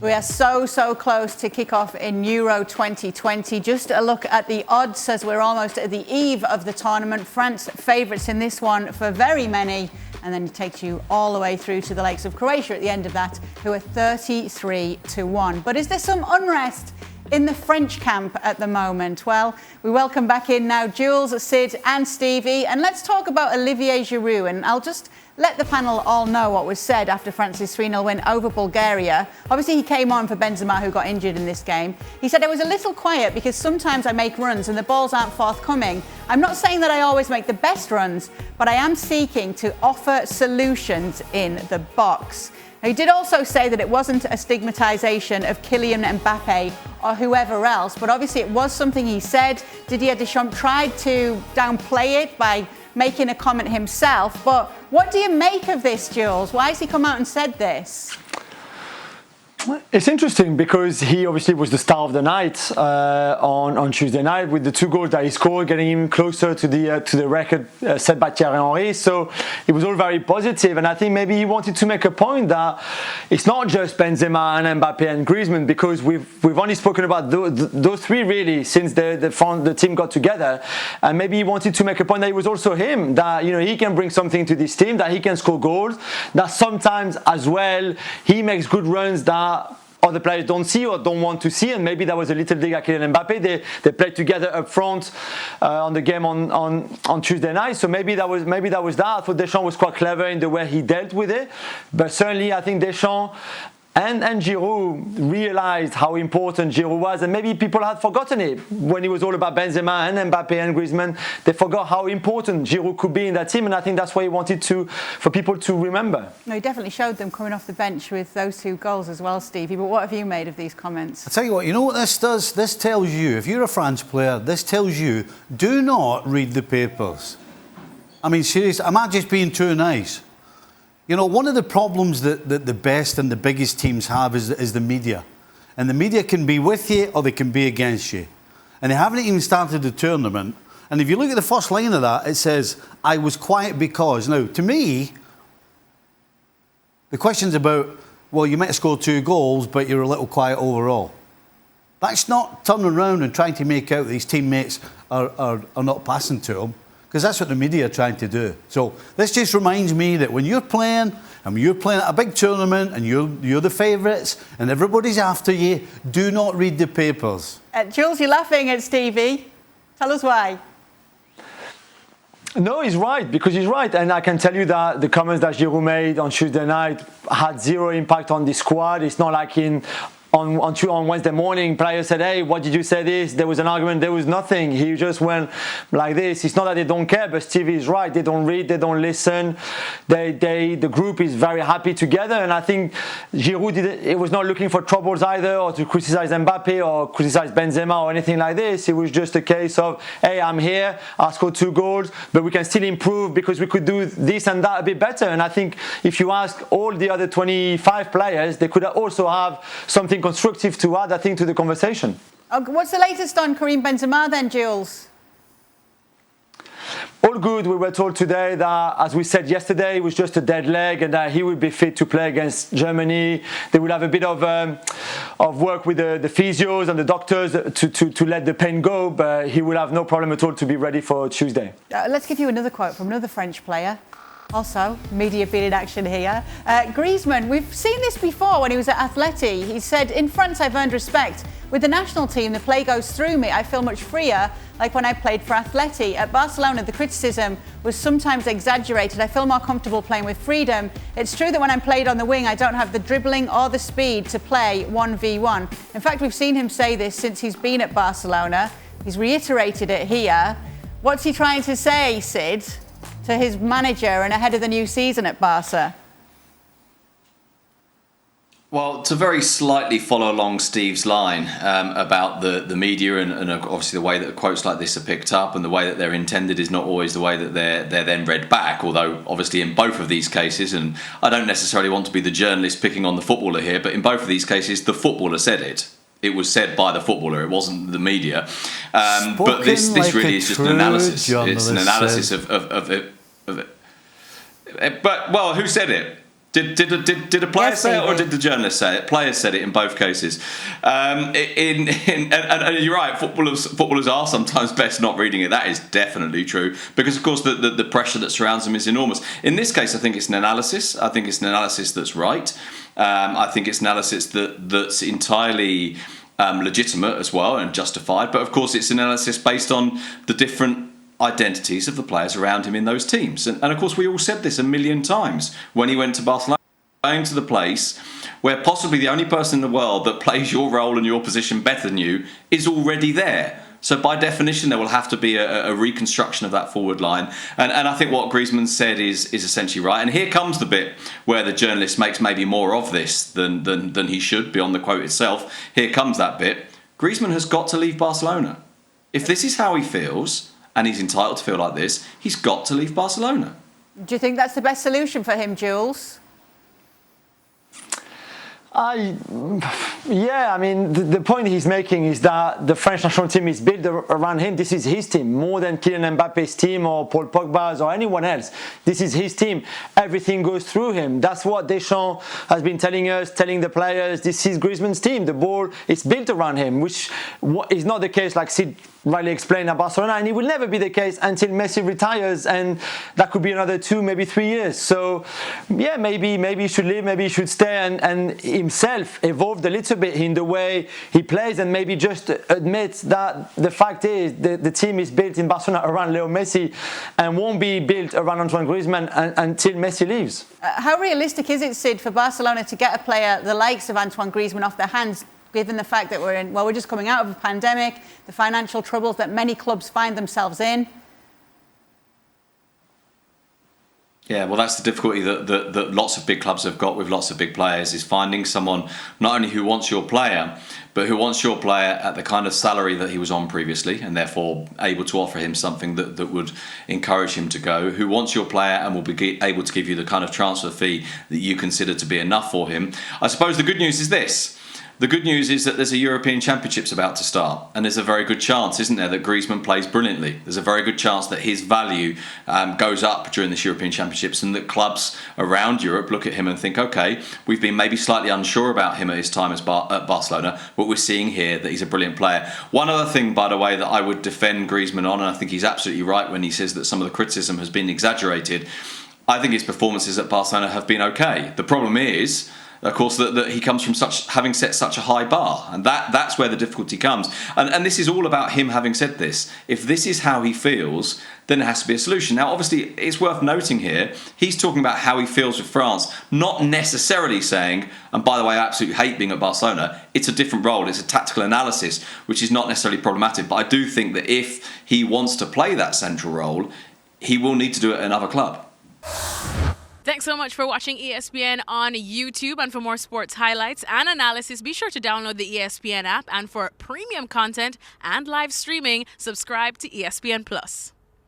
We are so close to kick-off in Euro 2020. Just a look at the odds as we're almost at the eve of the tournament. France favourites in this one for very many, and then it takes you all the way through to the likes of Croatia at the end of that, who are 33-1. But is there some unrest in the French camp at the moment? Well, we welcome back in now Jules, Sid and Stevie, and let's talk about Olivier Giroud. And I'll just let the panel all know what was said after France's 3-0 win over Bulgaria. Obviously, he came on for Benzema, who got injured in this game. He said, "I was a little quiet because sometimes I make runs and the balls aren't forthcoming. I'm not saying that I always make the best runs, but I am seeking to offer solutions in the box." Now, he did also say that it wasn't a stigmatisation of Kylian Mbappe or whoever else, but obviously it was something he said. Didier Deschamps tried to downplay it by making a comment himself, but what do you make of this, Jules? Why has he come out and said this? It's interesting because he obviously was the star of the night on Tuesday night with the 2 goals that he scored, getting him closer to the record set by Thierry Henry. So it was all very positive, and I think maybe he wanted to make a point that it's not just Benzema and Mbappe and Griezmann, because we've only spoken about those 3 really since the team got together, and maybe he wanted to make a point that it was also him, that he can bring something to this team, that he can score goals, that sometimes as well he makes good runs that other players don't see or don't want to see, and maybe that was a little dig at Kylian Mbappe. They played together up front on the game on Tuesday night, so maybe that was that. I thought Deschamps was quite clever in the way he dealt with it, but certainly I think Deschamps and Giroud realised how important Giroud was, and maybe people had forgotten it when it was all about Benzema and Mbappe and Griezmann. They forgot how important Giroud could be in that team, and I think that's why he wanted for people to remember. No, he definitely showed them coming off the bench with those 2 goals as well, Stevie. But what have you made of these comments? I tell you what this does? This tells you, if you're a France player, this tells you, do not read the papers. I mean, seriously, I'm not just being too nice. One of the problems that the best and the biggest teams have is the media. And the media can be with you or they can be against you. And they haven't even started the tournament. And if you look at the first line of that, it says, "I was quiet because." Now, to me, the question's about, well, you might have scored 2 goals, but you're a little quiet overall. That's not turning around and trying to make out these teammates are not passing to them, because that's what the media are trying to do. So this just reminds me that when you're playing, and you're playing at a big tournament, and you're the favourites, and everybody's after you, do not read the papers. Jules, you're laughing at Stevie. Tell us why. No, he's right, because he's right. And I can tell you that the comments that Giroud made on Tuesday night had 0 impact on the squad. It's not like on Wednesday morning, players said, "Hey, what did you say this?" There was an argument. There was nothing. He just went like this. It's not that they don't care, but Stevie is right. They don't read. They don't listen. The group is very happy together, and I think Giroud was not looking for troubles either, or to criticize Mbappe or criticize Benzema or anything like this. It was just a case of, "Hey, I'm here. I scored 2 goals, but we can still improve because we could do this and that a bit better." And I think if you ask all the other 25 players, they could also have something constructive to add, I think, to the conversation. What's the latest on Karim Benzema then, Jules? All good. We were told today that, as we said yesterday, it was just a dead leg and that he would be fit to play against Germany. They will have a bit of work with the physios and the doctors to let the pain go, but he will have no problem at all to be ready for Tuesday. Let's give you another quote from another French player. Also, media being in action here. Griezmann, we've seen this before when he was at Atleti. He said, "In France, I've earned respect. With the national team, the play goes through me. I feel much freer, like when I played for Atleti. At Barcelona, the criticism was sometimes exaggerated. I feel more comfortable playing with freedom. It's true that when I'm played on the wing, I don't have the dribbling or the speed to play 1v1. In fact, we've seen him say this since he's been at Barcelona. He's reiterated it here. What's he trying to say, Sid, to his manager and ahead of the new season at Barca? Well, to very slightly follow along Steve's line about the media and obviously the way that quotes like this are picked up and the way that they're intended is not always the way that they're then read back, although obviously in both of these cases, and I don't necessarily want to be the journalist picking on the footballer here, but in both of these cases the footballer said it. It was said by the footballer, it wasn't the media. But this really is just an analysis. It's an analysis of it. But, well, who said it? Did a player Yes, say it, or they did the journalist say it? Players said it in both cases. And you're right. Footballers are sometimes best not reading it. That is definitely true, because of course the pressure that surrounds them is enormous. In this case, I think it's an analysis. I think it's an analysis that's right. I think it's an analysis that's entirely legitimate as well and justified. But of course, it's an analysis based on the different identities of the players around him in those teams. And of course, we all said this a million times when he went to Barcelona, going to the place where possibly the only person in the world that plays your role and your position better than you is already there. So by definition, there will have to be a reconstruction of that forward line. And I think what Griezmann said is essentially right. And here comes the bit where the journalist makes maybe more of this than he should, beyond the quote itself. Here comes that bit. Griezmann has got to leave Barcelona. If this is how he feels, and he's entitled to feel like this, he's got to leave Barcelona. Do you think that's the best solution for him, Jules? Yeah, I mean, the point he's making is that the French national team is built around him. This is his team, more than Kylian Mbappe's team or Paul Pogba's or anyone else. This is his team. Everything goes through him. That's what Deschamps has been telling us, telling the players. This is Griezmann's team. The ball is built around him, which is not the case, like Sid rightly explained, at Barcelona, and it will never be the case until Messi retires, and that could be another 2, maybe 3 years. So, yeah, maybe he should leave, maybe he should stay and himself evolved a little bit in the way he plays, and maybe just admit that the fact is the team is built in Barcelona around Leo Messi and won't be built around Antoine Griezmann until Messi leaves. How realistic is it, Sid, for Barcelona to get a player the likes of Antoine Griezmann off their hands, given the fact that we're just coming out of a pandemic, the financial troubles that many clubs find themselves in? Yeah, well, that's the difficulty that lots of big clubs have got with lots of big players, is finding someone not only who wants your player, but who wants your player at the kind of salary that he was on previously, and therefore able to offer him something that would encourage him to go, who wants your player and will be able to give you the kind of transfer fee that you consider to be enough for him. I suppose the good news is this. The good news is that there's a European Championships about to start, and there's a very good chance, isn't there, that Griezmann plays brilliantly. There's a very good chance that his value goes up during this European Championships, and that clubs around Europe look at him and think, okay, we've been maybe slightly unsure about him at his time at Barcelona, but we're seeing here that he's a brilliant player. One other thing, by the way, that I would defend Griezmann on, and I think he's absolutely right when he says that some of the criticism has been exaggerated, I think his performances at Barcelona have been okay. The problem is, of course, that he comes from having set such a high bar, and that's where the difficulty comes. And this is all about him having said this. If this is how he feels, then there has to be a solution. Now, obviously, it's worth noting here, he's talking about how he feels with France, not necessarily saying, and by the way, I absolutely hate being at Barcelona, it's a different role, it's a tactical analysis, which is not necessarily problematic. But I do think that if he wants to play that central role, he will need to do it at another club. Thanks so much for watching ESPN on YouTube. And for more sports highlights and analysis, be sure to download the ESPN app. And for premium content and live streaming, subscribe to ESPN Plus.